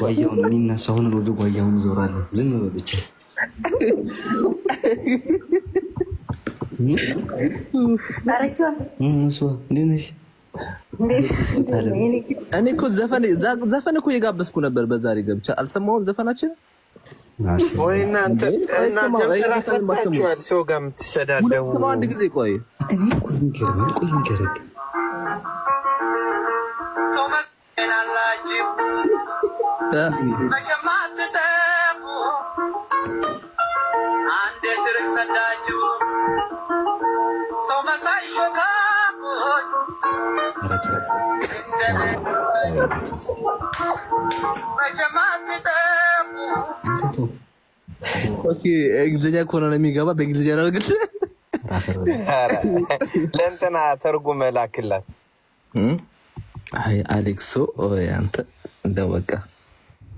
ጓያውን እኔና ሰውን ወደ ጓያውን ዞራለሁ። ዝም ብቻ እኔ እኮ ዘፈን እኮ የጋበዝኩ ነበር። በዛሬ ገብቻ አልሰማሁም ዘፈናችን ወይ እናንተ ስራ ፈታችኋል። ሰው ጋር የምትሰዳደቡ ስማ አንድ ጊዜ ቆይ እኔ እኮ ንገረኝ ሰው መስላችሁ መቼም አትጠፉ አንድ ስር ሰዳችሁ ሰው መሳይ ሾካኮች መቼም አትጠፉ። ኦኬ እንግሊዝኛ ከሆነ ነው የሚገባ በእንግሊዝኛ አድርግልህ ለእንትና ተርጉመ ላክላት። አይ አሌክሶ ወይ አንተ እንደው በቃ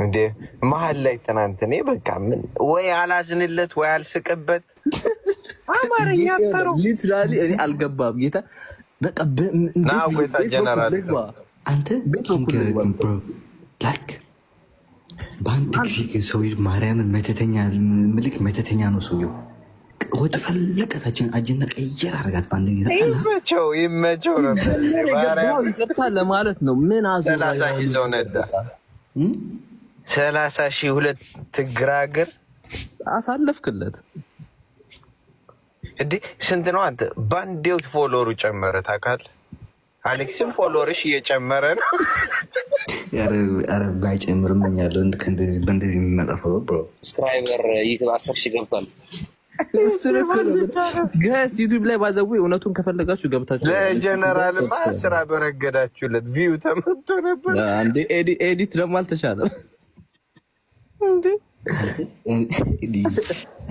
እንዴ መሀል ላይ ትናንት እኔ በቃ ምን ወይ አላዝንለት ወይ አልስቅበት አማርኛ ተሩ ሊትራሊ እኔ አልገባም ጌታ በቃ ናው ቤታ ጀነራል አንተ ንገረኝ ብሮ ላይክ ባንክ ጊዜ ሰው ማርያምን መተተኛ ምልክ መተተኛ ነው ሰውየው ወደ ፈለቀታችን አጅና ቀየር አርጋት ባንድ ጊዜ ይመቸው ነው ባሪያው ይቀርታል ለማለት ነው። ምን አዘላ 30 ሰው ነዳ 30,000 ትግራግር አሳለፍክለት እንዴ ስንት ነው አንተ ባንዴው ፎሎወሩ ጨመረ ታውቃለህ? አሌክስም ፎሎወርሽ እየጨመረ ነው። ያረ ባይጨምርም እኛለው እንደዚህ በእንደዚህ የሚመጣፈው ብሮ ስክራይበር ዩቲዩብ 10,000 ገብቷል። እሱ ነው ጋይስ ዩቲዩብ ላይ ባዘው እውነቱን ከፈለጋችሁ ገብታችሁ ለጀነራል ማስራ በረገዳችሁለት ቪው ተመቶ ነበር። አንዴ ኤዲት ደግሞ አልተቻለም እንዴ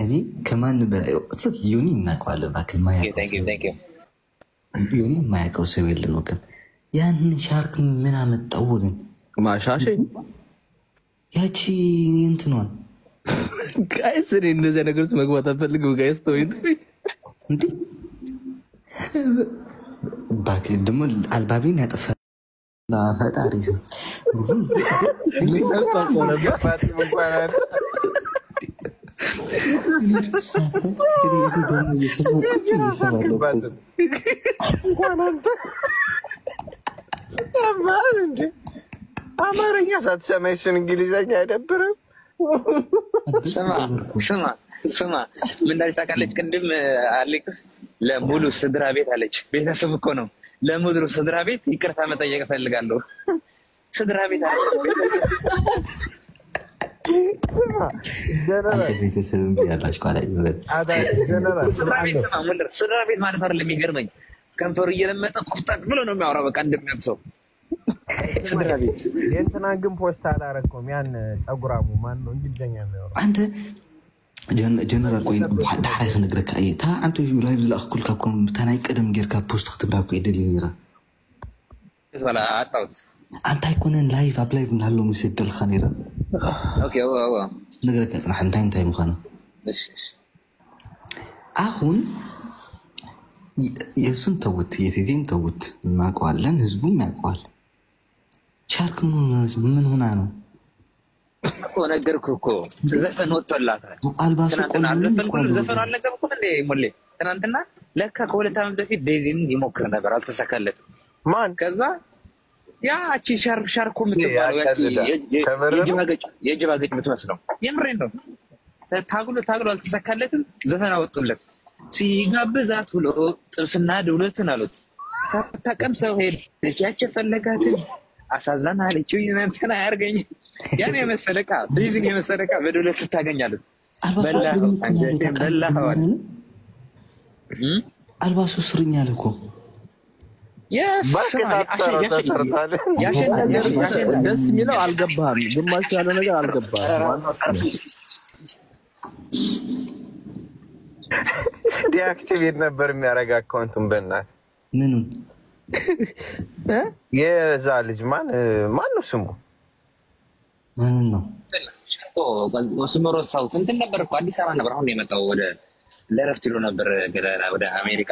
እኔ ከማን በላይ እሱ ዩኒ እናውቀዋለን። ባክ ዩኒ የማያውቀው ሰው የለም ወገን። ያንን ሻርክ ምን አመጣው ወገን? ማሻሼ ያቺ እንትኗን ጋይስ እኔ እንደዚህ ነገር ውስጥ መግባት አልፈልግም ጋይስ ተወኝ እንዴ ባክ ደግሞ አልባቢን ያጠፋ ፈጣሪ ሰው አማርኛ ሳትሰማይ እሱን እንግሊዘኛ አይደብርም? ስማ ምን እንዳለች ታውቃለች? ቅድም አሌክስ ለሙሉ ስድራ ቤት አለች። ቤተሰብ እኮ ነው። ለሙሉ ስድራ ቤት ይቅርታ መጠየቅ እፈልጋለሁ። ስድራ ቤት አለች። ቤተሰብ ያላችሁ ካላይ ስድራ ቤት ማለት አይደለም። የሚገርመኝ ከንፈሩ እየለመጠ ቆፍጣቅ ብሎ ነው የሚያወራው። በቃ እንደሚያብሰው ስድራ ቤት የእንትና ግን ፖስት አላረኩም። ያን ጸጉራሙ ማን ነው እንግሊዘኛ ነው አንተ ጀነራል ቆይ ታሪክ ነግረካ እታ አንተ ላይቭ ዝላክልካኩም ታናይ ቀደም ጌርካ ፖስት ክትብላኩ ይደል ይራ ወላ አጣውት አንተ አይኮነን ላይቭ አፕላይ ምናለው መስደል ኸኔራ ኦኬ ኦ ነግረካ ጽናህ እንታይ ምኻነ እሺ አሁን የሱን ተውት የቴቴን ተውት ማቋለን ህዝቡም ያቋል ሻርክ ምን ሆና ነው እኮ ነገርኩህ እኮ ዘፈን ወጥቶላታል። አልባሱ ዘፈን አልነገርኩም እኮ እንዴ ሞሌ ትናንትና ለካ ከሁለት ዓመት በፊት ዴዚን ይሞክር ነበር አልተሳካለትም። ማን ከዛ ያቺ ሻርኩ የምትባለው ያቺ የጅባገጭ የምትመስለው የምሬን ነው። ታግሎ አልተሳካለትም። ዘፈን አወጡለት ሲጋብዛት ብሎ ጥብስና ድውለትን አሉት። ሳታቀምሰው ሄደች ያቺ ፈለጋትን አሳዛና አለችው። ይነንተና ያርገኝ ያን የመሰለካ ዴዚን የመሰለካ በድውለት ታገኛለህ። በላህ አልባሱ ስርኛል እኮ ደስ የሚለው አልገባህም። ግማሽ ያለ ነገር አልገባህም። ዲአክቲቬት ነበር የሚያደርግ አካውንቱን በእናትህ ምኑን የዛ ልጅ ማን ነው ስሙ? ማን ነው ስሙ? ረሳሁት። እንትን ነበር እኮ አዲስ አበባ ነበር። አሁን የመጣው ወደ ለረፍት ይሉ ነበር ወደ አሜሪካ።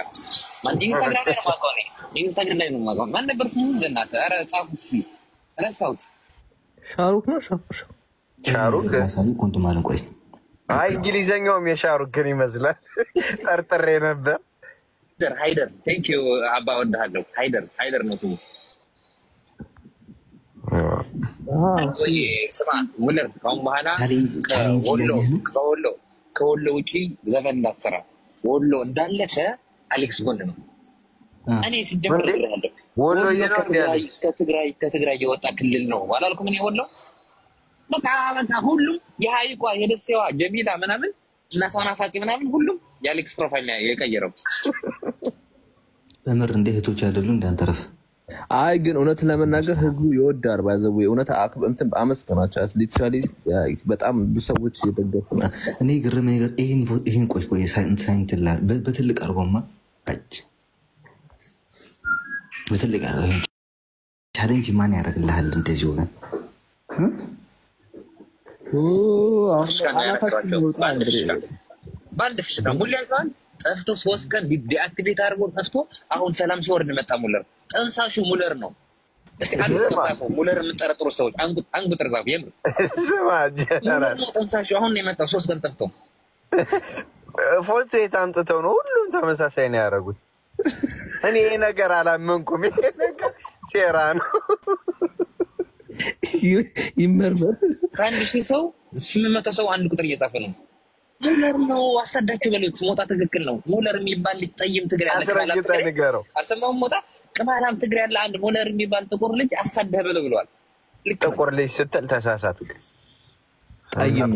ማን ኢንስታግራም ላይ ነው የማውቀው እኔ። ኢንስታግራም ላይ ነው የማውቀው። ማን ነበር ስሙ? እንደናንተ ኧረ ጻፉት እስኪ ረሳሁት። ሻሩክ ነው ሻሩክ ሳይ ኮንቱ ማለት ቆይ አይ እንግሊዘኛውም የሻሩክ ግን ይመስላል ጠርጥሬ ነበር ሃይደር ቴንክ ዩ አባ ወዳለሁ ሃይደር ነው ስሙ ወይ ስማ ሙለር ካሁን በኋላ ከወሎ ውጪ ዘፈን እንዳሰራ ወሎ እንዳለፈ አሌክስ ጎን ነው እኔ ሲጀምር ይላል ወሎ ከትግራይ የወጣ ክልል ነው አላልኩም እኔ ወሎ በቃ ሁሉም የሃይቋ የደሴዋ ጀሚላ ምናምን እናቷን አፋቂ ምናምን ሁሉም የአሌክስ ፕሮፋይል ላይ የቀየረው ለምር እንደ እህቶች አይደሉ እንዳንተረፍ አይ ግን እውነት ለመናገር ህዝቡ ይወዳል ባይዘው እውነት እንትን አመስገናቸው ሊትራሊ በጣም ብዙ ሰዎች እየደገፉ ነው እኔ ግርም ነገር ይሄን ቆይ ሳይንትላ በትልቅ አርጎማ አጭ በትልቅ አርጎ ቻሌንጅ ማን ያደርግልሃል እንደዚህ ሆነ ባንድ ፍሽታ ሙለር ጠፍቶ 3 ቀን ዲአክቲቬት አድርጎ ጠፍቶ አሁን ሰላም ሲወርድ መጣ ሙለር ጠንሳሹ ሙለር ነው እስቲ አንዱ ተጣጣፉ ሙለር የምጠረጥሩ ሰዎች አንጉ ተርዛፍ የምር ስማ ጀነራል ጠንሳሹ አሁን ነው የመጣው 3 ቀን ጠፍቶ ፎቶ የታምጥተው ነው ሁሉም ተመሳሳይ ነው ያደረጉት እኔ ይሄ ነገር አላመንኩም ይሄ ነገር ሴራ ነው ይመርመር ከአንድ ሺህ ሰው 800 ሰው አንድ ቁጥር እየጻፈ ነው ሙለር ነው አሳዳችሁ በሉት ሞታ ትክክል ነው ሙለር የሚባል ሊጠይም ትግራይ አለ አልሰማሁም ሞታ ቅማላም ትግራይ ያለ አንድ ሙለር የሚባል ጥቁር ልጅ አሳደህ በለው ብለዋል ጥቁር ልጅ ስትል ተሳሳትክ ጠይም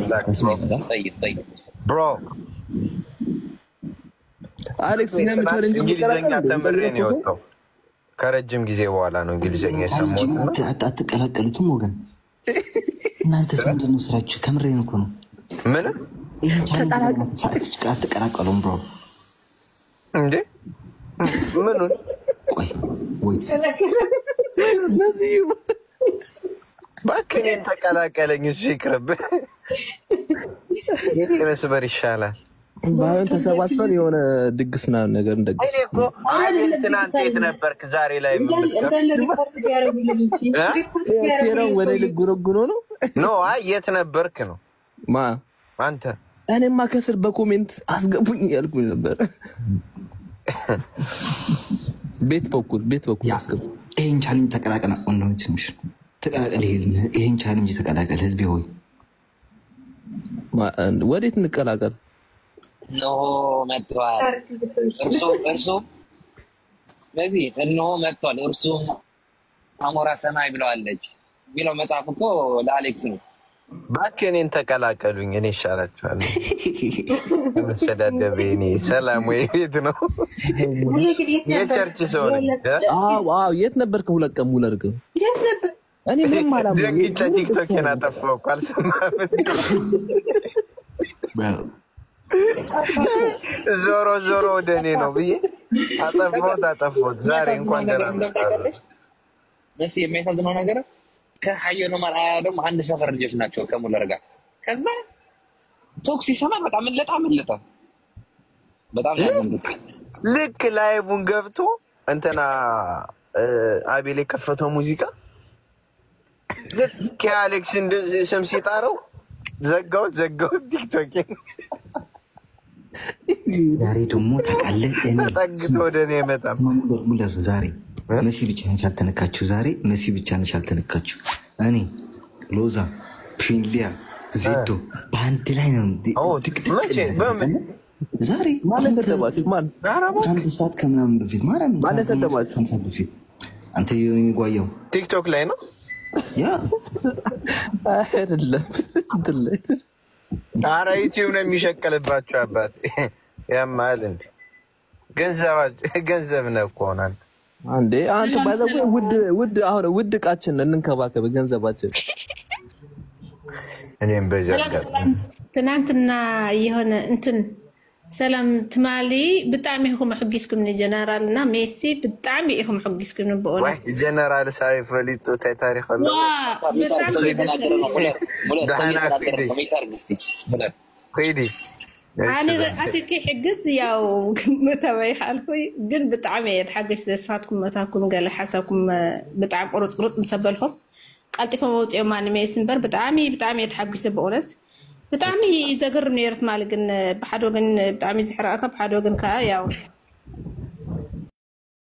ብሮ አሌክስ ለምን ቻሌንጅ እንግሊዘኛ ተምሬ ነው የወጣው ከረጅም ጊዜ በኋላ ነው እንግሊዘኛ የሰማሁት አትቀላቀሉትም ወገን እናንተ ምንድነው ስራችሁ ከምሬን እኮ ነው ምን አትቀላቀሉም ብሮ እንዴ ምኑን ቆይ ወይስ ባክኔን ተቀላቀለኝ እሺ ይቅርብ መስበር ይሻላል ባይሆን ተሰባስበን የሆነ ድግስ ምናምን ነገር እንደግስ እኔ እኮ አቤል ትናንት የት ነበርክ ዛሬ ላይ ሴራው ወደ ልጉረጉኖ ነው ኖ አይ የት ነበርክ ነው ማ አንተ እኔማ ከስር በኮሜንት አስገቡኝ ያልኩኝ ነበር ቤት በኩል አስገቡ ይሄን ቻሌንጅ ተቀላቀለ ወንዶች ምሽ ተቀላቀለ ይሄን ቻሌንጅ ተቀላቀለ ህዝብ ሆይ ወዴት እንቀላቀል ኖ መጥቷል እርሱ ለዚህ ነው መጥቷል እርሱ አሞራ ሰማይ ብለዋለች ሚለው መጽሐፍ እኮ ለአሌክስ ነው ባክኔን ተቀላቀሉኝ እኔ ይሻላችኋል መሰዳደበኔ ሰላም ወይ ቤት ነው የቸርች ሰው ነኝ አዎ የት ነበርክ ሁለት ቀን ሙለር ግን የት ነበር እኔ ምን ማለት ነው ቲክቶክ አጠፋው አልሰማህም ዞሮ ወደ እኔ ነው ብዬ አጠፋሁት ዛሬ እንኳን ደህና መስ የሚያሳዝነው ነገር ከሀየው ነው ማርአያ ደግሞ አንድ ሰፈር ልጆች ናቸው ከሙለር ጋር ከዛ ቶክስ ይሰማ በጣም መለጣ በጣም ልክ ላይቡን ገብቶ እንትና አቤል የከፈተው ሙዚቃ ልክ ከአሌክስ ስም ሲጣረው ዘጋሁት ቲክቶክ ዛሬ ደግሞ ታውቃለህ እኔ ተጠግቶ ወደ እኔ መጣም ሙለር ዛሬ መሲ ብቻ ነች አልተነካችሁ ዛሬ መሲ ብቻ ነች አልተነካችሁ እኔ ሎዛ ፒንሊያ ዜዶ በአንድ ላይ ነው ዛሬ ማለት ሰደባችሁ ማን አንድ ሰዓት ከምናምን በፊት ማለት ሰደባችሁ አንተ የሆነ ጓያው ቲክቶክ ላይ ነው ያ አይደለም ኧረ ዩቲዩብ ነው የሚሸቀልባችሁ አባት ያማል እንዴ ገንዘብ ነው እኮ አንዴ አንተ ባዛው ውድ አሁን ውድ ዕቃችን እንንከባከብ ገንዘባችን እኔም በጀርጋ ትናንትና የሆነ እንትን ሰላም ትማሊ በጣም ይሁን ሕጊስኩም ጀነራል እና ሜሲ በጣም ይሁን ሕጊስኩም በእውነት ወይ ጀነራል ሳይፍ ሊጡ ታሪክ አለ ሄዲ أنا أتكي حجز ياو متابعي حالكوي جن بتعمي يتحجز زساتكم متاكم قال حسابكم بتعب قرص مسبلهم قلتي فموت يوم أنا ميسن بر بتعمي يتحبس بأونس بتعمي زجر نيرت مالك إن بحد وجن بتعمي زحرقة بحد وجن كا ياو